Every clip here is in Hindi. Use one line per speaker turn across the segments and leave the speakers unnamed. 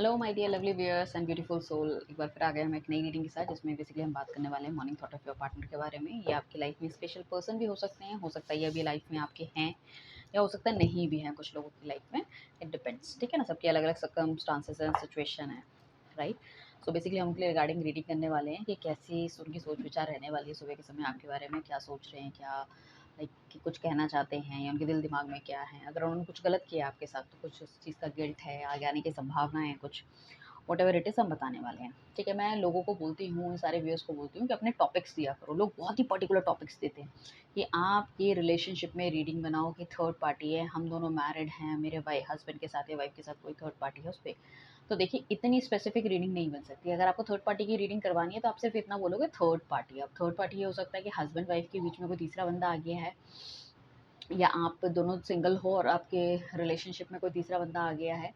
Hello my dear lovely viewers and beautiful soul. एक बार फिर आ गए हम एक नई रीडिंग के साथ, जिसमें बेसिकली हम बात करने वाले हैं morning thought of your partner के बारे में। ये आपकी लाइफ में स्पेशल पर्सन भी हो सकते हैं, हो सकता है ये अभी लाइफ में आपके हैं, या हो सकता है नहीं भी हैं कुछ लोगों की लाइफ में। इट डिपेंड्स, ठीक है ना। सबकी अलग अलग सर्कमस्टांसेस एंड सिचुएशन है, राइट। सो बेसिकली हम उनके लिए रिगार्डिंग रीडिंग करने वाले हैं कि कैसी उनकी सोच विचार रहने वाली है सुबह के समय आपके बारे में, क्या सोच रहे हैं, क्या लाइक कि कुछ कहना चाहते हैं, या उनके दिल दिमाग में क्या है। अगर उन्होंने कुछ गलत किया आपके साथ तो कुछ उस चीज़ का गिल्ट है, आगे आने की संभावना है, कुछ वट एवर इट इज़ हम बताने वाले हैं, ठीक है। मैं लोगों को बोलती हूँ, सारे व्यूअर्स को बोलती हूँ कि अपने टॉपिक्स दिया करो। लोग बहुत ही पर्टिकुलर टॉपिक्स देते हैं कि आप ये रिलेशनशिप में रीडिंग बनाओ कि थर्ड पार्टी है, हम दोनों मैरिड हैं, मेरे वाई हस्बैंड के साथ या वाइफ के साथ कोई थर्ड पार्टी है उस पर। तो देखिए, इतनी स्पेसिफिक रीडिंग नहीं बन सकती। अगर आपको थर्ड पार्टी की रीडिंग करवानी है तो आप सिर्फ इतना बोलोगे थर्ड पार्टी। अब थर्ड पार्टी ये हो सकता है कि हस्बैंड वाइफ के बीच में कोई तीसरा बंदा आ गया है, या आप दोनों सिंगल हो और आपके रिलेशनशिप में कोई तीसरा बंदा आ गया है,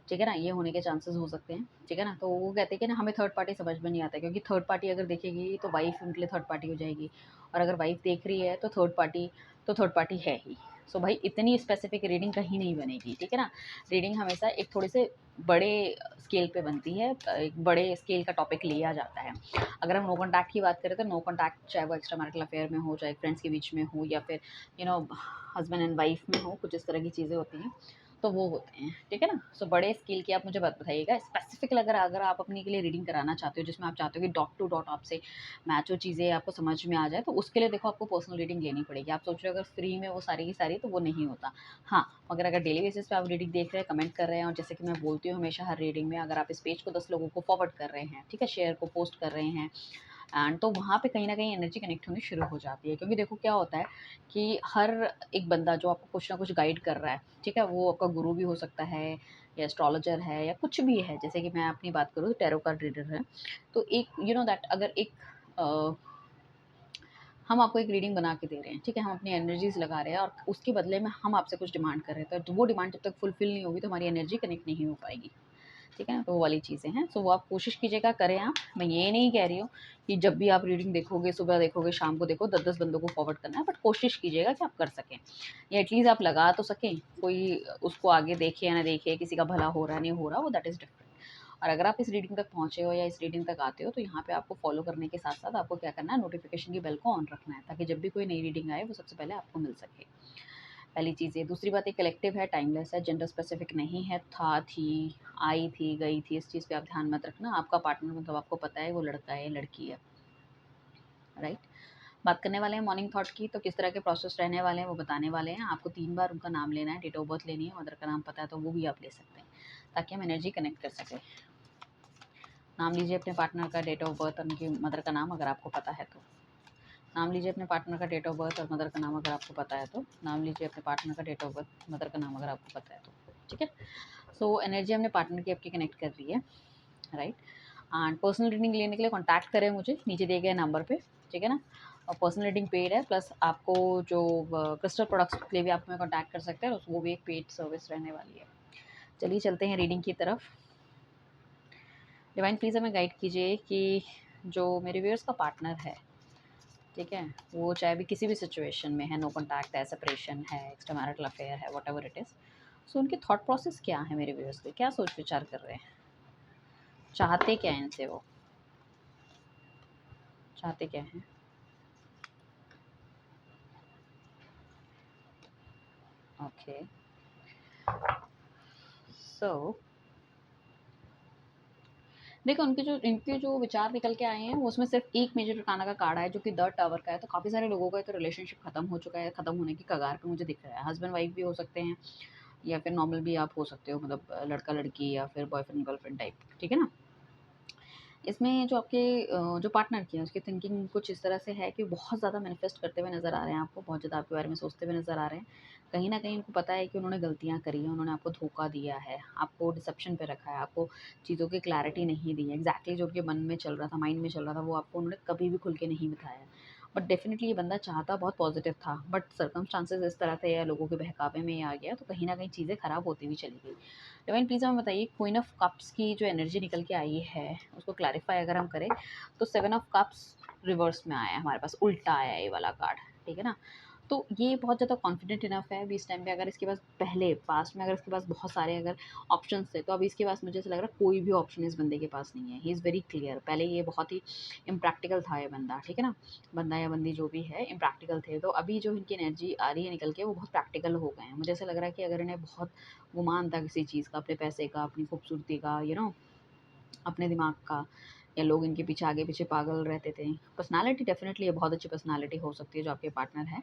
ठीक है ना। ये होने के चांसेस हो सकते हैं, ठीक है ना। तो वो कहते हैं कि ना हमें थर्ड पार्टी समझ में नहीं आता, क्योंकि थर्ड पार्टी अगर देखेगी तो वाइफ उनके लिए थर्ड पार्टी हो जाएगी, और अगर वाइफ देख रही है तो थर्ड पार्टी है ही। सो भाई, इतनी स्पेसिफिक रीडिंग कहीं नहीं बनेगी, ठीक है ना। रीडिंग हमेशा एक थोड़े से बड़े स्केल पे बनती है, एक बड़े स्केल का टॉपिक लिया जाता है। अगर हम नो कॉन्टैक्ट की बात करें तो नो कॉन्टैक्ट, चाहे वो एक्स्ट्रा मैरिटल अफेयर में हो, चाहे फ्रेंड्स के बीच में हो, या फिर हस्बैंड एंड वाइफ में हो, कुछ इस तरह की चीज़ें होती हैं, तो वो होते हैं, ठीक है ना। सो बड़े स्केल की आप मुझे बात बताइएगा स्पेसिफिक। अगर अगर आप अपने के लिए रीडिंग कराना चाहते हो जिसमें आप चाहते हो कि डॉट टू डॉट आपसे मैच हो, चीज़ें आपको समझ में आ जाए, तो उसके लिए देखो आपको पर्सनल रीडिंग लेनी पड़ेगी। आप सोच रहे हो अगर फ्री में वो सारी की सारी, तो वो नहीं होता। हाँ, मगर अगर डेली बेसिस पे आप रीडिंग देख रहे हैं, कमेंट कर रहे हैं, और जैसे कि मैं बोलती हूँ हमेशा हर रीडिंग में, अगर आप इस पेज को 10 लोगों को फॉरवर्ड कर रहे हैं, ठीक है, शेयर को पोस्ट कर रहे हैं, एंड तो वहाँ पे कहीं न कहीं एनर्जी कनेक्ट होनी शुरू हो जाती है। क्योंकि देखो क्या होता है कि हर एक बंदा जो आपको कुछ ना कुछ गाइड कर रहा है, ठीक है, वो आपका गुरु भी हो सकता है, या एस्ट्रोलॉजर है, या कुछ भी है। जैसे कि मैं अपनी बात करूँ तो टैरो कार्ड रीडर है। तो एक दैट अगर एक अ, हम आपको एक रीडिंग बना के दे रहे हैं, ठीक है, हम अपनी एनर्जीज़ लगा रहे हैं और उसके बदले में हम आपसे कुछ डिमांड कर रहे हैं, तो वो डिमांड जब तक फुलफ़िल नहीं होगी तो हमारी एनर्जी कनेक्ट नहीं हो पाएगी। ठीक है ना? तो वो वाली चीज़ें हैं। सो वो आप कोशिश कीजिएगा करें आप। मैं ये नहीं कह रही हूँ कि जब भी आप रीडिंग देखोगे, सुबह देखोगे, शाम को देखो, 10-10 बंदों को फॉरवर्ड करना है, बट कोशिश कीजिएगा कि आप कर सकें, या एटलीस्ट आप लगा तो सकें। कोई उसको आगे देखे या ना देखे, किसी का भला हो रहा है, नहीं हो रहा, वो दैट इज़ डिफरेंट। और अगर आप इस रीडिंग तक पहुँचे हो या इस रीडिंग तक आते हो, तो यहाँ पे आपको फॉलो करने के साथ-साथ आपको क्या करना है, नोटिफ़िकेशन की बेल को ऑन रखना है, ताकि जब भी कोई नई रीडिंग आए, वो सबसे पहले आपको मिल सके। पहली चीज़ ये। दूसरी बात, ये कलेक्टिव है, टाइमलेस है, जेंडर स्पेसिफिक नहीं है। था, थी, आई थी, गई थी, इस चीज़ पे आप ध्यान मत रखना। आपका पार्टनर मतलब आपको पता है वो लड़का है, लड़की है, राइट। बात करने वाले हैं मॉर्निंग थॉट की, तो किस तरह के प्रोसेस रहने वाले हैं वो बताने वाले हैं। आपको 3 बार उनका नाम लेना है, डेट ऑफ बर्थ लेनी है, मदर का नाम पता है तो वो भी आप ले सकते हैं, ताकि हम एनर्जी कनेक्ट कर सकें। नाम लीजिए अपने पार्टनर का, डेट ऑफ बर्थ, उनकी मदर का नाम अगर आपको पता है तो। नाम लीजिए अपने पार्टनर का, डेट ऑफ बर्थ और मदर का नाम अगर आपको पता है तो। नाम लीजिए अपने पार्टनर का, डेट ऑफ बर्थ, मदर का नाम अगर आपको पता है तो, ठीक है। सो एनर्जी हमने पार्टनर की आपकी कनेक्ट कर रही है, राइट। एंड पर्सनल रीडिंग लेने के लिए कॉन्टैक्ट करें मुझे नीचे दिए गए नंबर पे, ठीक है ना। और पर्सनल रीडिंग पेड है, प्लस आपको जो क्रिस्टल प्रोडक्ट्स के लिए भी आप हमें कॉन्टैक्ट कर सकते हैं, वो भी एक पेड सर्विस रहने वाली है। चलिए चलते हैं रीडिंग की तरफ। डिवाइन प्लीज़ हमें गाइड कीजिए कि जो मेरे व्यूअर्स का पार्टनर है, ठीक है, वो चाहे भी किसी भी सिचुएशन में है, नो कॉन्टैक्ट है, सेपरेशन है, एक्स्ट्रा मैरिटल अफेयर है, व्हाटएवर इट इज़, सो उनके थॉट प्रोसेस क्या है मेरे व्यूअर्स के, क्या सोच विचार कर रहे हैं, चाहते क्या हैं इनसे, वो चाहते क्या हैं। ओके, सो देखो, इनके जो विचार निकल के आए हैं वो उसमें सिर्फ एक मेजर टर्टाना का कार्ड है, जो कि द टावर का है। तो काफ़ी सारे लोगों का तो रिलेशनशिप खत्म हो चुका है, खत्म होने की कगार पे मुझे दिख रहा है। हस्बैंड वाइफ भी हो सकते हैं, या फिर नॉर्मल भी आप हो सकते हो, मतलब लड़का लड़की, या फिर बॉयफ्रेंड गर्लफ्रेंड टाइप, ठीक है ना। इसमें जो आपके जो पार्टनर की है उसकी थिंकिंग कुछ इस तरह से है कि बहुत ज़्यादा मैनिफेस्ट करते हुए नज़र आ रहे हैं आपको, बहुत ज़्यादा आपके बारे में सोचते हुए नज़र आ रहे हैं। कहीं न कहीं उनको पता है कि उन्होंने गलतियाँ करी हैं, उन्होंने आपको धोखा दिया है, आपको डिसेप्शन पे रखा है, आपको चीज़ों की क्लैरिटी नहीं दी है। एग्ज़ैक्टली जो उनके मन में चल रहा था, माइंड में चल रहा था, वो आपको उन्होंने कभी भी खुल के नहीं बताया। बट डेफ़िनिटली ये बंदा चाहता बहुत पॉज़िटिव था, बट सर्कमस्टांसेस इस तरह थे या लोगों के बहकावे में ये आ गया, तो कहीं न कहीं चीज़ें ख़राब होती हुई चली गई। डिवाइन प्लीज़ हमें बताइए, क्वीन ऑफ कप्स की जो एनर्जी निकल के आई है उसको क्लैरिफाई अगर हम करें, तो 7 ऑफ कप्स रिवर्स में आया है हमारे पास, उल्टा आया है ये वाला कार्ड, ठीक है ना। तो ये बहुत ज़्यादा कॉन्फिडेंट इनफ है अभी इस टाइम पे। अगर इसके पास पहले पास्ट में अगर इसके पास बहुत सारे अगर ऑप्शंस थे, तो अभी इसके पास मुझे ऐसा लग रहा है कोई भी ऑप्शन इस बंदे के पास नहीं है। He is very clear. पहले ये बहुत ही इम्प्रैक्टिकल था ये बंदा, ठीक है ना? बंदा या बंदी जो भी है इम्प्रैक्टिकल थे, तो अभी जो इनकी एनर्जी आ रही है निकल के, वो बहुत प्रैक्टिकल हो गए हैं। मुझे ऐसा लग रहा है कि अगर इन्हें बहुत गुमान था किसी चीज़ का, अपने पैसे का, अपनी खूबसूरती का, अपने दिमाग का, या लोग इनके पीछे आगे पीछे पागल रहते थे। पर्सनैलिटी डेफ़िनेटली ये बहुत अच्छी पर्सनैलिटी हो सकती है जो आपके पार्टनर है।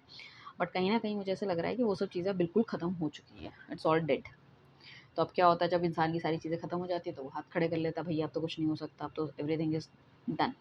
बट कहीं न कहीं मुझे ऐसा लग रहा है कि वो सब चीज़ें बिल्कुल ख़त्म हो चुकी है। It's all dead. तो अब क्या होता है, जब इंसान की सारी चीज़ें ख़त्म हो जाती है तो वो हाथ खड़े कर लेता है, भैया अब तो कुछ नहीं हो सकता, अब तो एवरीथिंग इज़ डन।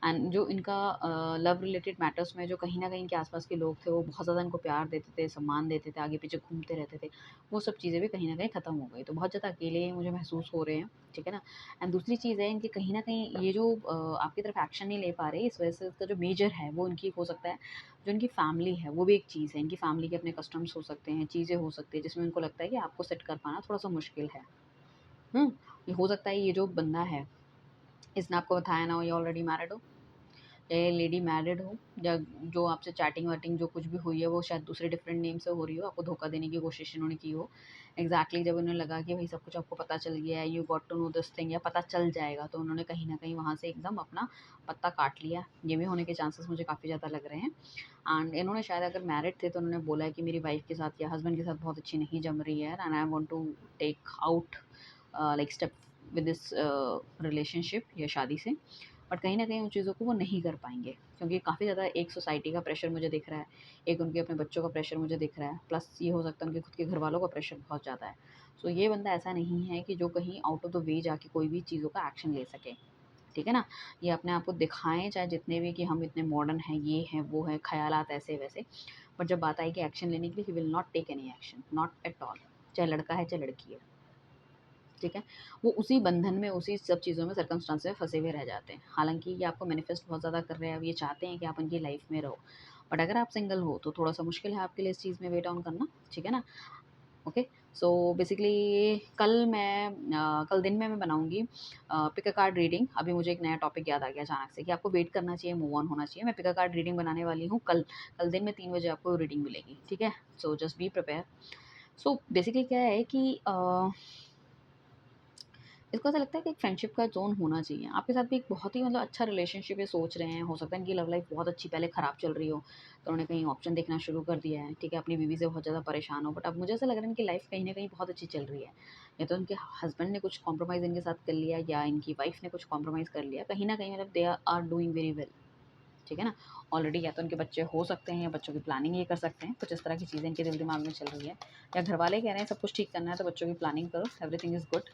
एंड जो इनका लव रिलेटेड मैटर्स में जो कहीं न कहीं इनके आस-पास के लोग थे, वो बहुत ज़्यादा इनको प्यार देते थे, सम्मान देते थे, आगे-पीछे घूमते रहते थे, वो सब चीज़ें भी कहीं न कहीं ख़त्म हो गई। तो बहुत ज़्यादा अकेले मुझे महसूस हो रहे हैं, ठीक है ना? एंड दूसरी चीज़ है इनकी, कहीं न कहीं ये जो आपकी तरफ एक्शन नहीं ले पा रहे, इस वजह से इसका जो मेजर है वो इनकी हो सकता है, जो इनकी फैमिली है वो भी एक चीज़ है। इनकी फैमिली के अपने कस्टम्स हो सकते हैं, चीज़ें हो सकती हैं जिसमें उनको लगता है कि आपको सेट कर पाना थोड़ा-सा मुश्किल है। हुँ? ये हो सकता है ये जो बंदा है, इसने आपको बताया ना हो ये ऑलरेडी मैरिड हो, चाहे लेडी मैरिड हो, या जो आपसे चैटिंग-वैटिंग जो कुछ भी हुई है वो शायद दूसरे डिफरेंट नेम से हो रही हो, आपको धोखा देने की कोशिश इन्होंने की हो। एग्ज़ैक्टली जब उन्हें लगा कि भई सब कुछ आपको पता चल गया है, you got to know this thing, या पता चल जाएगा, तो उन्होंने कहीं न कहीं वहाँ से एकदम अपना पत्ता काट लिया। ये भी होने के चांसेस मुझे काफ़ी ज़्यादा लग रहे हैं। एंड इन्होंने शायद अगर मैरिड थे तो उन्होंने बोला है कि मेरी वाइफ़ के साथ या हस्बैंड के साथ बहुत अच्छी नहीं जम रही है, and I want to take out like step with this relationship या शादी से। बट कहीं न कहीं उन चीज़ों को वो नहीं कर पाएँगे, क्योंकि काफ़ी ज़्यादा एक सोसाइटी का प्रेशर मुझे दिख रहा है, एक उनके अपने बच्चों का प्रेशर मुझे दिख रहा है, प्लस ये हो सकता है उनके खुद के घरवालों का प्रेशर बहुत ज़्यादा है। सो ये बंदा ऐसा नहीं है कि जो कहीं आउट ऑफ द वे जाके कोई भी चीज़ों का एक्शन ले सके, ठीक है ना? ये अपने आप को दिखाएँ चाहे जितने भी कि हम इतने मॉडर्न हैं, ये हैं, वो हैं, ख़यालात ऐसे-वैसे, बट जब बात आएगी एक्शन लेने के लिए, he will not take any action, not at all. चाहे लड़का है, चाहे लड़की है। ठीक है? वो उसी बंधन में, उसी सब चीज़ों में, सर्कमस्टेंस में फँसे हुए रह जाते हैं। हालाँकि ये आपको मैनिफेस्ट बहुत ज़्यादा कर रहे हैं, अब ये चाहते हैं कि आप उनकी लाइफ़ में रहो। बट अगर आप सिंगल हो तो थोड़ा-सा मुश्किल है आपके लिए इस चीज़ में वेट ऑन करना, ठीक है ना? ओके, सो बेसिकली कल दिन में मैं बनाऊँगी पिक अ कार्ड रीडिंग। अभी मुझे एक नया टॉपिक याद आ गया अचानक से कि आपको वेट करना चाहिए, मूव ऑन होना चाहिए। मैं पिक अ कार्ड रीडिंग बनाने वाली हूँ कल। कल दिन में 3 बजे आपको रीडिंग मिलेगी, ठीक है? So just be prepare. So basically क्या है कि इसको ऐसा लगता है कि एक फ्रेंडशिप का ज़ोन होना चाहिए। आपके साथ भी एक बहुत ही मतलब अच्छा रिलेशनशिप ये सोच रहे हैं, हो सकता है इनकी लव लाइफ़ बहुत अच्छी पहले ख़राब चल रही हो, तो उन्होंने कहीं ऑप्शन देखना शुरू कर दिया है, ठीक है? अपनी बीवी से बहुत ज़्यादा परेशान हो, बट अब मुझे ऐसा लग रहा है इनकी लाइफ़ कहीं न कहीं बहुत अच्छी चल रही है। या तो इनके हस्बैंड ने कुछ कॉम्प्रोमाइज़ इनके साथ कर लिया, या इनकी वाइफ़ ने कुछ कॉम्प्रोमाइज़ कर लिया। कहीं न कहीं मतलब they are doing very well, ठीक है ना? ऑलरेडी या तो उनके बच्चे हो सकते हैं, या बच्चों की प्लानिंग ये कर सकते हैं। कुछ इस तरह की चीज़ें इनके दिल-दिमाग में चल रही है, या घरवाले कह रहे हैं सब कुछ ठीक करना है तो बच्चों की प्लानिंग करो, एवरीथिंग इज़ गुड।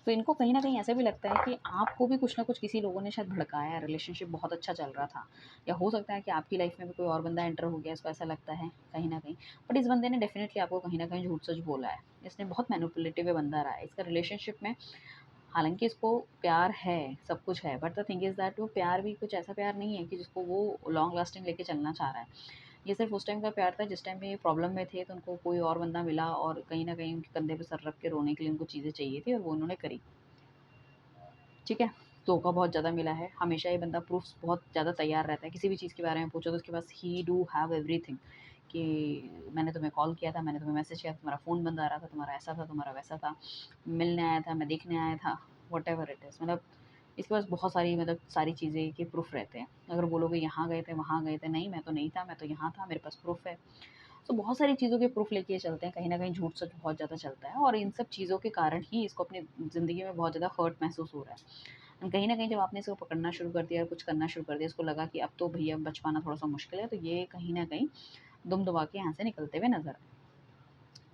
तो इनको कहीं न कहीं ऐसा भी लगता है कि आपको भी कुछ न कुछ किसी लोगों ने शायद भड़काया है, रिलेशनशिप बहुत अच्छा चल रहा था। या हो सकता है कि आपकी लाइफ़ में भी कोई और बंदा एंटर हो गया, इसको ऐसा लगता है कहीं न कहीं। बट इस बंदे ने डेफ़िनिटली आपको कहीं न कहीं झूठ-सच बोला है। इसने बहुत मैनिपुलेटिव ये बंदा रहा है। इसका रिलेशनशिप में हालाँकि इसको प्यार है, सब कुछ है, but the thing is that वो प्यार भी कुछ ऐसा प्यार नहीं है कि जिसको वो लॉन्ग लास्टिंग लेके चलना चाह रहा है। ये सिर्फ़ उस टाइम का प्यार था जिस टाइम पे ये प्रॉब्लम में थे, तो उनको कोई और बंदा मिला और कहीं न कहीं उनके कंधे पे सर रख के रोने के लिए उनको चीज़ें चाहिए थी, और वो उन्होंने करी। ठीक है? धोखा बहुत ज़्यादा मिला है। हमेशा ये बंदा प्रूफ़्स बहुत ज़्यादा तैयार रहता है। किसी भी चीज़ के बारे में पूछो तो उसके पास ही डू हैव एवरीथिंग, कि मैंने तुम्हें कॉल किया था, मैंने तुम्हें मैसेज किया था, तुम्हारा फ़ोन बंद आ रहा था, तुम्हारा ऐसा था, तुम्हारा वैसा था, मिलने आया था, मैं देखने आया था, व्हाटएवर इट इज़। मतलब इसके पास बहुत सारी मतलब सारी चीज़ें के प्रूफ़ रहते हैं। अगर बोलोगे यहाँ गए थे, वहाँ गए थे, नहीं मैं तो नहीं था, मैं तो यहाँ था, मेरे पास प्रूफ़ है। तो बहुत सारी चीज़ों के प्रूफ़ लेके ये चलते हैं, कहीं न कहीं झूठ-सच बहुत ज़्यादा चलता है, और इन सब चीज़ों के कारण ही इसको अपनी ज़िंदगी में बहुत ज़्यादा हर्ट महसूस हो रहा है। एंड कहीं न कहीं जब आपने इसको पकड़ना शुरू कर दिया, कुछ करना शुरू कर दिया, इसको लगा कि अब तो भैया बच पाना थोड़ा-सा मुश्किल है, तो ये कहीं न कहीं दुम दबा के यहाँ से निकलते हुए नज़र आए।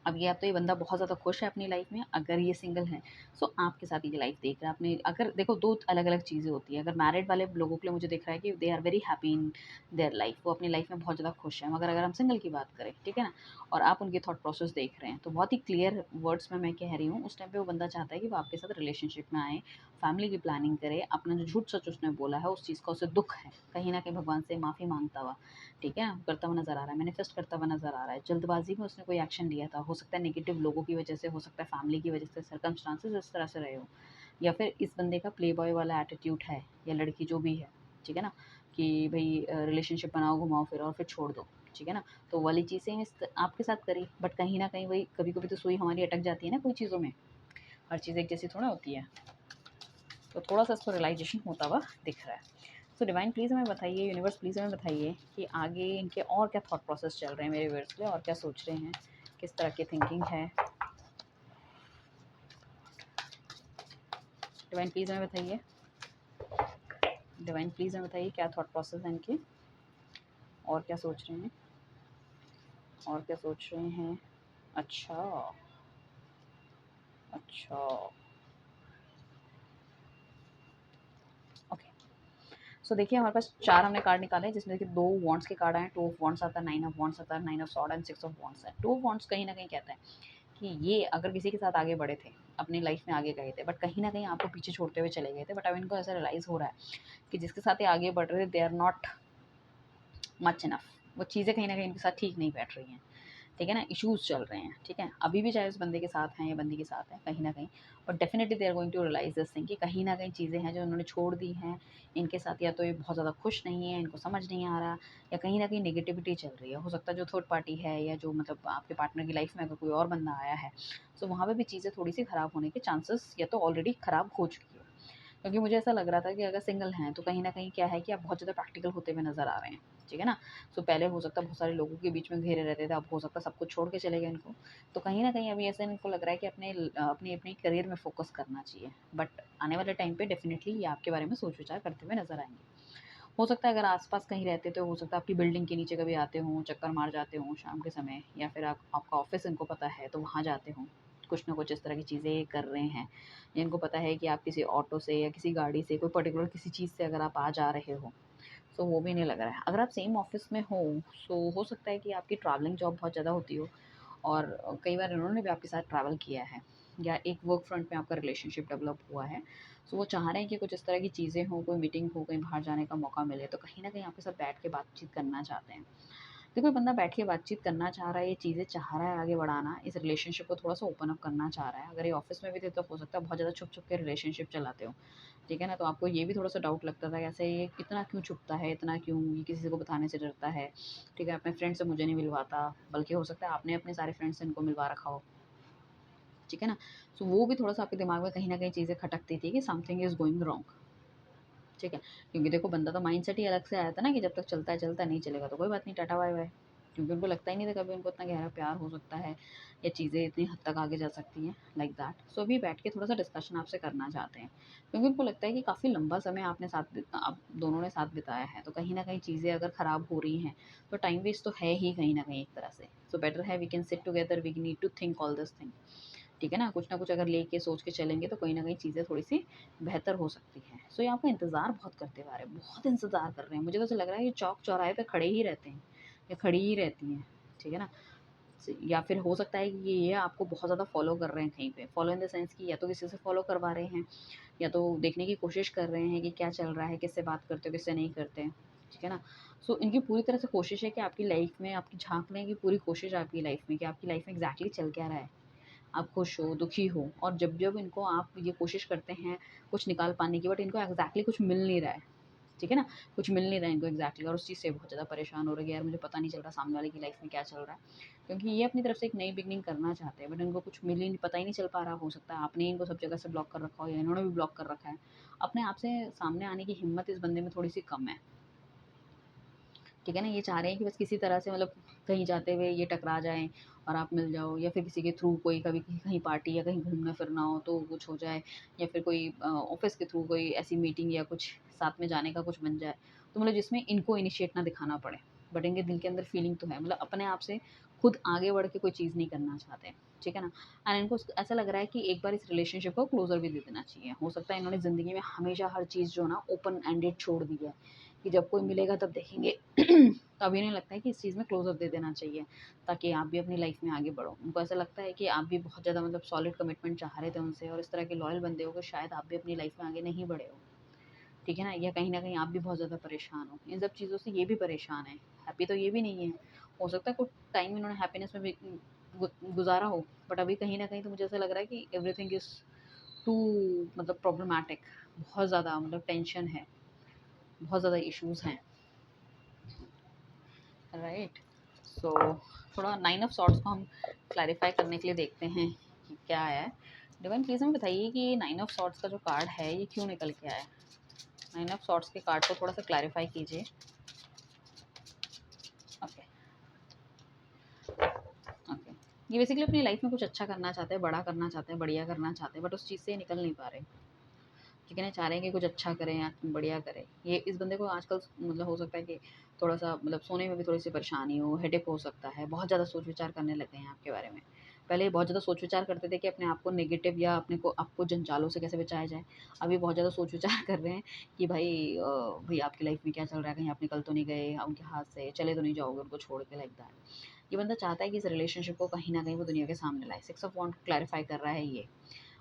अब ये, अब तो ये बंदा बहुत ज़्यादा खुश है अपनी लाइफ़ में, अगर ये सिंगल है, सो आपके साथ ये लाइफ़ देख रहा है अपनी। अगर देखो 2 अलग-अलग चीज़ें होती हैं, अगर मैरिड वाले लोगों के लिए मुझे दिख रहा है कि they are very happy in their life, वो अपनी लाइफ़ में बहुत ज़्यादा खुश हैं। मगर अगर हम सिंगल की बात करें, ठीक है ना? और आप उनके थॉट प्रोसेस देख रहे हैं, तो बहुत ही क्लियर वर्ड्स में मैं कह रही हूँ, उस टाइम पे वो बंदा चाहता है कि वो आपके साथ रिलेशनशिप में आए, फैमिली की प्लानिंग करे, अपना जो झूठ-सच उसने बोला है, उस चीज़ का उसे दुःख है, कहीं न कहीं भगवान से माफ़ी माँगता हुआ। ठीक है? करता हुआ नज़र आ रहा है, मैनिफेस्ट करता हुआ नज़र आ रहा है। जल्दबाज़ी में उसने कोई एक्शन लिया था, हो सकता है नेगेटिव लोगों की वजह से, हो सकता है फैमिली की वजह से, सर्कमस्टांसेस इस तरह से रहे हों। या फिर इस बंदे का प्ले बॉय वाला एटीट्यूड है, या लड़की जो भी है, ठीक है ना? कि भई रिलेशनशिप बनाओ, घुमाओ फिराओ और फिर छोड़ दो। ठीक है ना। तो वो वाली चीज़ें आपके साथ करी, बट कहीं न कहीं वही कभी-कभी तो सुई हमारी अटक जाती है ना कोई चीज़ों में, हर चीज़ एक जैसी थोड़ा होती है। तो थोड़ा-सा इसको रियलाइज़ेशन होता हुआ दिख रहा है। सो डिवाइन प्लीज़ हमें बताइए, यूनिवर्स प्लीज़ हमें बताइए कि आगे इनके और क्या थॉट प्रोसेस चल रहे हैं मेरे व्यूअर्स के लिए, और क्या सोच रहे हैं, किस तरह की थिंकिंग है। डिवाइन प्लीज़ हमें बताइए, डिवाइन प्लीज़ हमें बताइए क्या थॉट प्रोसेस है इनके, और क्या सोच रहे हैं, और क्या सोच रहे हैं। अच्छा, अच्छा, ओके। सो देखिए हमारे पास 4 हमने कार्ड निकाले हैं, जिसमें कि 2 वॉन्ड्स के कार्ड आए हैं, 2 ऑफ वॉन्ड्स आता है, 9 ऑफ वॉन्ड्स आता है, 9 of sword and 6 of wands है। 2 ऑफ वॉन्ड्स कहीं न कहीं कहता है कि ये अगर किसी के साथ आगे बढ़े थे, अपनी लाइफ में आगे गए थे, बट कहीं न कहीं आपको पीछे छोड़ते हुए चले गए थे, बट अब इनको ऐसा रियलाइज़ हो रहा है कि जिसके साथ ये आगे बढ़ रहे थे, they are not much enough. वो चीज़ें कहीं न कहीं इनके साथ ठीक नहीं बैठ रही हैं। ठीक है ना, इश्यूज़ चल रहे हैं, ठीक है। अभी भी चाहे उस बंदे के साथ हैं या बंदी के साथ हैं कहीं न कहीं, but definitely they are going to realise this thing कि कहीं न कहीं चीज़ें हैं जो उन्होंने छोड़ दी हैं इनके साथ, या तो ये बहुत ज़्यादा खुश नहीं है, इनको समझ नहीं आ रहा, या कहीं न कहीं नेगेटिविटी चल रही है। हो सकता है जो थर्ड पार्टी है या जो मतलब आपके पार्टनर की लाइफ़ में अगर कोई और बंदा आया है, सो वहाँ पे भी चीज़ें थोड़ी-सी खराब होने के चांसेस या तो ऑलरेडी खराब हो चुकी है। क्योंकि मुझे ऐसा लग रहा था कि अगर सिंगल हैं तो कहीं न कहीं क्या है कि आप बहुत ज़्यादा प्रैक्टिकल होते हुए नज़र आ रहे हैं, ठीक है ना? सो पहले हो सकता है बहुत सारे लोगों के बीच में घेरे रहते थे, अब हो सकता है सब कुछ छोड़ के चले गए इनको। तो कहीं न कहीं अभी ऐसा इनको लग रहा है कि अपने करियर में फ़ोकस करना चाहिए। बट आने वाले टाइम पे डेफ़िनिटली ये आपके बारे में सोच-विचार करते हुए नज़र आएँगे। हो सकता है अगर आस-पास कहीं रहते तो हो सकता है आपकी बिल्डिंग के नीचे कभी आते हों, चक्कर मार जाते हों शाम के समय, या फिर आपका ऑफ़िस इनको पता है तो वहाँ जाते हों। कुछ ना कुछ इस तरह की चीज़ें कर रहे हैं। इनको पता है कि आप किसी ऑटो से या किसी गाड़ी से कोई पर्टिकुलर किसी चीज़ से अगर आप आ जा रहे हो, तो वो भी नहीं लग रहा है। अगर आप सेम ऑफ़िस में हो, सो हो सकता है कि आपकी ट्रैवलिंग जॉब बहुत ज़्यादा होती हो, और कई बार इन्होंने भी आपके साथ ट्रैवल किया है, या एक वर्क फ्रंट में आपका रिलेशनशिप डेवलप हुआ है। सो वो चाह रहे हैं कि कुछ इस तरह की चीज़ें हों, कोई मीटिंग हो, कहीं बाहर जाने का मौका मिले, तो कहीं न कहीं आपके साथ बैठ के बातचीत करना चाहते हैं। देखो कोई बंदा बैठ के बातचीत करना चाह रहा है, ये चीज़ें चाह रहा है आगे बढ़ाना, इस रिलेशनशिप को थोड़ा-सा ओपन अप करना चाह रहा है। अगर ये ऑफ़िस में भी थे तो हो सकता है बहुत ज़्यादा छुप-छुप के रिलेशनशिप चलाते हो, ठीक है ना? तो आपको ये भी थोड़ा-सा डाउट लगता था ऐसे ये इतना क्यों छुपता है, इतना क्यों ये किसी को बताने से डरता है, ठीक है? अपने फ्रेंड से मुझे नहीं मिलवाता, बल्कि हो सकता है आपने अपने सारे फ्रेंड्स से इनको मिलवा रखा हो, ठीक है ना? सो वो भी थोड़ा-सा आपके दिमाग में कहीं न कहीं चीज़ें खटकती थी कि समथिंग इज़ गोइंग रॉन्ग, ठीक है? क्योंकि देखो बंदा तो माइंडसेट ही अलग से आया था ना कि जब तक चलता है चलता, नहीं चलेगा तो कोई बात नहीं, टाटा बाय-बाय। क्योंकि उनको लगता ही नहीं था कभी उनको इतना गहरा प्यार हो सकता है, या चीज़ें इतनी हद तक आगे जा सकती हैं लाइक दैट। सो अभी बैठ के थोड़ा-सा डिस्कशन आपसे करना चाहते हैं। क्योंकि उनको लगता है कि काफ़ी लंबा समय आपने आप दोनों ने साथ बिताया है, तो कहीं न कहीं चीज़ें अगर खराब हो रही हैं, तो टाइम वेस्ट तो है ही कहीं न कहीं एक तरह से। सो बेटर है we can sit together, we need to think all this thing. ठीक है ना? कुछ ना कुछ अगर लेके सोच के चलेंगे तो कहीं न कहीं चीज़ें थोड़ी-सी बेहतर हो सकती हैं। सो ये आपका इंतज़ार बहुत करते हुए आ रहे हैं, बहुत इंतज़ार कर रहे हैं। मुझे तो ऐसा लग रहा है ये चौक-चौराहे पे खड़े ही रहते हैं, या खड़ी ही रहती हैं, ठीक है ना? या फिर हो सकता है कि ये आपको बहुत ज़्यादा फ़ॉलो कर रहे हैं कहीं पे। फ़ॉलो इन द सेंस कि या तो किसी से फ़ॉलो करवा रहे हैं, या तो देखने की कोशिश कर रहे हैं कि क्या चल रहा है, किससे बात करते हो, किससे नहीं करते हैं, ठीक है ना? सो इनकी पूरी तरह से कोशिश है कि आपकी लाइफ़ में आपकी झाँकने की पूरी कोशिश है आपकी लाइफ़ में कि आपकी लाइफ़ में एग्ज़ैक्टली चल क्या रहा है। आप खुश हो, दुखी हो, और जब-जब इनको आप ये कोशिश करते हैं कुछ निकाल पाने की, बट इनको एग्ज़ैक्टली कुछ मिल नहीं रहा है, ठीक है ना? कुछ मिल नहीं रहा है इनको एग्ज़ैक्टली, और उस चीज़ से बहुत ज़्यादा परेशान हो रहे हैं कि यार मुझे पता नहीं चल रहा सामने वाले की लाइफ़ में क्या चल रहा है। क्योंकि ये अपनी तरफ से एक नई बिगिनिंग करना चाहते हैं, बट इनको कुछ मिल ही नहीं, पता ही नहीं चल पा रहा। हो सकता है आपने इनको सब जगह से ब्लॉक कर रखा हो, या इन्होंने भी ब्लॉक कर रखा है। अपने आप से सामने आने की हिम्मत इस बंदे में थोड़ी-सी कम है। ठीक है ना? ये चाह रहे हैं कि बस किसी तरह से मतलब कहीं जाते हुए ये टकरा जाएँ और आप मिल जाओ, या फिर किसी के थ्रू कोई कभी कहीं पार्टी या कहीं घूमना-फिरना हो तो कुछ हो जाए, या फिर कोई ऑफ़िस के थ्रू कोई ऐसी मीटिंग या कुछ साथ में जाने का कुछ बन जाए। तो मतलब जिसमें इनको इनिशिएट ना दिखाना पड़े। बट इनके दिल के अंदर फीलिंग तो है, मतलब अपने आप से खुद आगे बढ़ के कोई चीज़ नहीं करना चाहते। ठीक है ना? एंड इनको ऐसा लग रहा है कि एक बार इस रिलेशनशिप को क्लोज़र भी दे देना चाहिए। हो सकता है इन्होंने ज़िंदगी में हमेशा हर चीज़ जो है ना ओपन एंडेड छोड़ दी है, कि जब कोई मिलेगा तब देखेंगे। तो अभी इन्हें लगता है कि इस चीज़ में क्लोज़अप दे देना चाहिए, ताकि आप भी अपनी लाइफ़ में आगे बढ़ो। उनको ऐसा लगता है कि आप भी बहुत ज़्यादा मतलब सॉलिड कमिटमेंट चाह रहे थे उनसे, और इस तरह के लॉयल बंदे हो कि शायद आप भी अपनी लाइफ़ में आगे नहीं बढ़े हो। ठीक है ना? या कहीं न कहीं आप भी बहुत ज़्यादा परेशान हो। इन सब चीज़ों से ये भी परेशान है, हैप्पी तो ये भी नहीं है। हो सकता है कुछ टाइम इन्होंने हैप्पीनेस में भी गुज़ारा हो, बट अभी कहीं न कहीं तो मुझे ऐसा लग रहा है कि एवरीथिंग इज़ टू मतलब प्रॉब्लमैटिक, बहुत ज़्यादा मतलब टेंशन है, बहुत ज़्यादा इश्यूज़ हैं, राइट? सो थोड़ा 9 ऑफ सॉर्ड्स को हम क्लैरिफाई करने के लिए देखते हैं कि क्या है। डिवाइन प्लीज़ हमें बताइए कि 9 ऑफ सॉर्ड्स का जो कार्ड है ये क्यों निकल के आया है। 9 ऑफ सॉर्ड्स के कार्ड को थोड़ा सा क्लैरिफाई कीजिए। ओके ओके, ये बेसिकली अपनी लाइफ में कुछ अच्छा करना चाहते हैं, बड़ा करना चाहते हैं, बढ़िया करना चाहते हैं, बट उस चीज़ से निकल नहीं पा रहे। ठीक है ना, चाह रहे हैं कि कुछ अच्छा करें या बढ़िया करें। ये इस बंदे को आजकल मतलब हो सकता है कि थोड़ा-सा मतलब सोने में भी थोड़ी-सी परेशानी हो, हेडेक हो सकता है, बहुत ज़्यादा सोच-विचार करने लग गए हैं आपके बारे में। पहले बहुत ज़्यादा सोच-विचार करते थे कि अपने आप को नेगेटिव या अपने को आपको जंजालों से कैसे बचाया जाए। अभी बहुत ज़्यादा सोच-विचार कर रहे हैं कि भई आपकी लाइफ़ में क्या चल रहा है, कहीं आप निकल तो नहीं गए उनके हाथ से, चले तो नहीं जाओगे उनको छोड़ के लाइक दैट। ये बंदा चाहता है कि इस रिलेशनशिप को कहीं न कहीं वो दुनिया के सामने लाए। 6 ऑफ वांड क्लैरिफाई कर रहा है ये।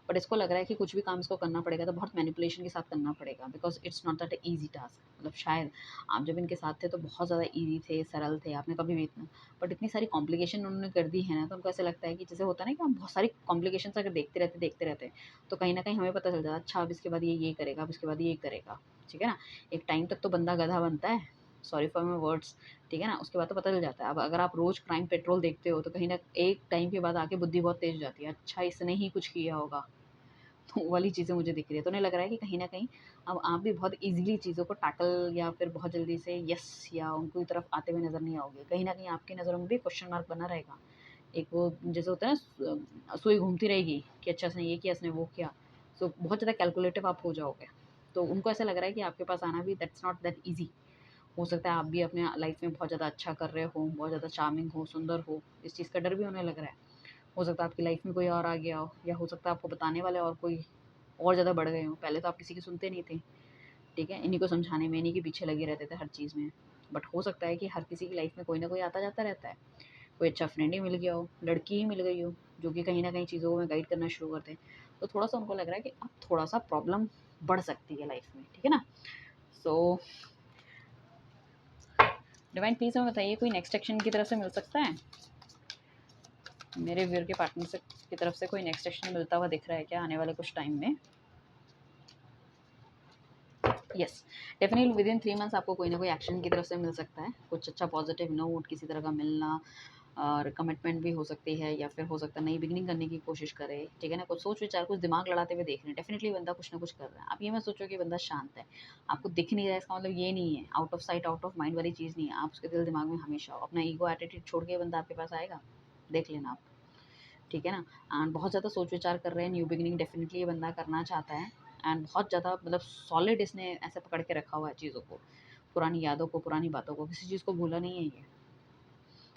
बट इसको लग रहा है कि कुछ भी काम इसको करना पड़ेगा तो बहुत मैनिपुलेशन के साथ करना पड़ेगा, because it's not that easy task. मतलब शायद आप जब इनके साथ थे तो बहुत ज़्यादा ईजी थे, सरल थे, आपने कभी भी इतना, बट इतनी सारी कॉम्प्लिकेशन उन्होंने कर दी है ना, तो उनको ऐसा लगता है कि जैसे होता है ना कि हम बहुत सारी कॉम्प्लिकेशन अगर देखते रहते तो कहीं ना कहीं हमें पता चल जाता है अच्छा अब इसके बाद ये करेगा, अब इसके बाद ये करेगा। ठीक है ना, एक टाइम तक तो बंदा गधा बनता है, सॉरी फॉर माई वर्ड्स। ठीक है ना, उसके बाद तो पता चल जाता है। अब अगर आप रोज़ क्राइम पेट्रोल देखते हो तो कहीं ना एक टाइम के बाद आके बुद्धि बहुत तेज हो जाती है, अच्छा इसने ही कुछ किया होगा, तो वो वाली चीज़ें मुझे दिख रही है। तो उन्हें लग रहा है कि कहीं न कहीं अब आप भी बहुत ईज़िली चीज़ों को टैकल या फिर बहुत जल्दी से यस या उनकी तरफ आते हुए नज़र नहीं आओगे। कहीं न कहीं आपकी नज़रों में भी क्वेश्चन मार्क बना रहेगा। एक वो जैसे होता है ना सुई घूमती रहेगी कि अच्छा इसने ये किया, इसने वो किया। सो बहुत ज़्यादा कैलकुलेटिव आप हो जाओगे। तो उनको ऐसा लग रहा है कि आपके पास आना भी दैट्स नॉट दैट ईज़ी। हो सकता है आप भी अपने लाइफ़ में बहुत ज़्यादा अच्छा कर रहे हो, बहुत ज़्यादा चार्मिंग हो, सुंदर हो। इस चीज़ का डर भी उन्हें लग रहा है। हो सकता है आपकी लाइफ़ में कोई और आ गया हो, या हो सकता है आपको बताने वाले और कोई और ज़्यादा बढ़ गए हों। पहले तो आप किसी की सुनते नहीं थे, ठीक है? इन्हीं को समझाने में, इन्हीं के पीछे लगे रहते थे हर चीज़ में। बट हो सकता है कि हर किसी की लाइफ़ में कोई ना कोई आता-जाता रहता है। कोई अच्छा फ्रेंड ही मिल गया हो, लड़की ही मिल गई हो, जो कि कहीं न कहीं चीज़ों में गाइड करना शुरू कर दें। तो थोड़ा-सा उनको लग रहा है कि अब थोड़ा-सा प्रॉब्लम बढ़ सकती है लाइफ़ में, ठीक है ना? सो डिवाइन प्लीज़ हमें बताइए कोई नेक्स्ट एक्शन की तरफ से मिल सकता है? मेरे व्यूअर के पार्टनर से की तरफ से कोई नेक्स्ट एक्शन मिलता हुआ दिख रहा है क्या आने वाले कुछ टाइम में? यस, डेफ़िनेटली विदिन 3 मंथ्स आपको कोई ना कोई एक्शन की तरफ से मिल सकता है। कुछ अच्छा पॉज़िटिव नोट किसी तरह का मिलना, और कमिटमेंट भी हो सकती है, या फिर हो सकता है नई बिगिनिंग करने की कोशिश करे, ठीक है ना? कुछ सोच-विचार, कुछ दिमाग लड़ाते हुए देख रहे हैं। डेफ़िनेटली बंदा कुछ ना कुछ कर रहा है। आप ये मत सोचो कि बंदा शांत है। आपको दिख नहीं रहा है इसका मतलब ये नहीं है, out of site, out of mind वाली चीज़ नहीं है। आप उसके दिल-दिमाग में हमेशा हो। अपना ईगो एटीट्यूड छोड़ के ये बंदा आपके पास आएगा, देख लेना आप। ठीक है ना? एंड बहुत ज़्यादा सोच-विचार कर रहे हैं, न्यू बिगिनिंग डेफ़िनेटली ये बंदा करना चाहता है। एंड बहुत ज़्यादा मतलब सॉलिड इसने ऐसे पकड़ के रखा हुआ है चीज़ों को, पुरानी यादों को, पुरानी बातों को, किसी चीज़ को भूला नहीं है ये।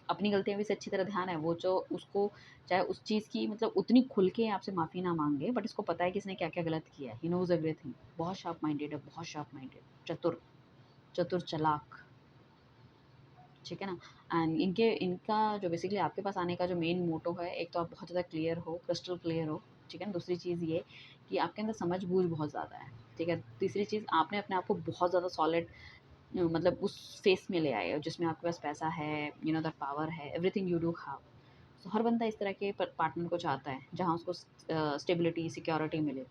अपनी गलतियाँ भी से अच्छी तरह ध्यान है, वो जो उसको चाहे उस चीज़ की मतलब उतनी खुल के आपसे माफ़ी ना माँगे, बट इसको पता है कि इसने क्या-क्या गलत किया है। He knows everything. बहुत शार्प माइंडेड है, बहुत शार्प माइंडेड, चतुर, चतुर चालाक। ठीक है ना? एंड इनका जो बेसिकली आपके पास आने का जो मेन मोटो है, एक तो आप बहुत ज़्यादा क्लियर हो, क्रिस्टल क्लियर हो, ठीक है ना? दूसरी चीज़ ये कि आपके अंदर समझ-बूझ बहुत ज़्यादा है, ठीक है? तीसरी चीज़ आपने अपने आप को बहुत ज़्यादा सॉलिड मतलब उस फ़ेस में ले आए हो जिसमें आपके पास पैसा है, यू नो दैट पावर है, एवरीथिंग यू डू हैव। सो हर बंदा इस तरह के पार्टनर को चाहता है, जहाँ उसको स्टेबिलिटी, सिक्योरिटी मिले।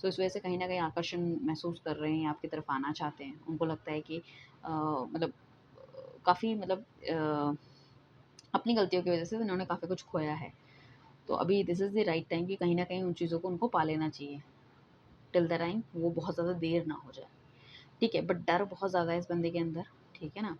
सो इस वजह से कहीं न कहीं आकर्षण महसूस कर रहे हैं, आपकी तरफ आना चाहते हैं। उनको लगता है कि मतलब काफ़ी मतलब अपनी गलतियों की वज़ह से उन्होंने काफ़ी कुछ खोया है। तो अभी this is the right time कि कहीं न कहीं उन चीज़ों को उनको पा लेना चाहिए। टिल द टाइम वो बहुत ज़्यादा देर ना हो जाए। ठीक है, बट डर बहुत ज़्यादा है इस बंदे के अंदर, ठीक है ना?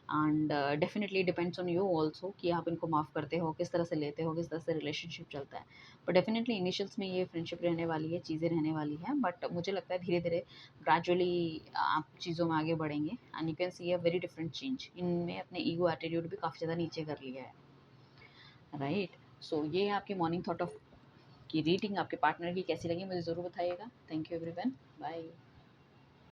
And definitely depends on you also कि आप इनको माफ़ करते हो, किस तरह से लेते हो, किस तरह से रिलेशनशिप चलता है। बट डेफ़िनिटली इनिशियल्स में ये फ्रेंडशिप रहने वाली है, चीज़ें रहने वाली हैं, बट मुझे लगता है धीरे-धीरे ग्रेजुअली आप चीज़ों में आगे बढ़ेंगे and you can see a very different change. इनने अपने ईगो एटीट्यूड भी काफ़ी ज़्यादा नीचे कर लिया है, राइट? सो ये है आपकी मॉर्निंग थॉट ऑफ की रीडिंग। आपके पार्टनर की कैसी लगी मुझे ज़रूर बताइएगा। Thank you everyone, bye.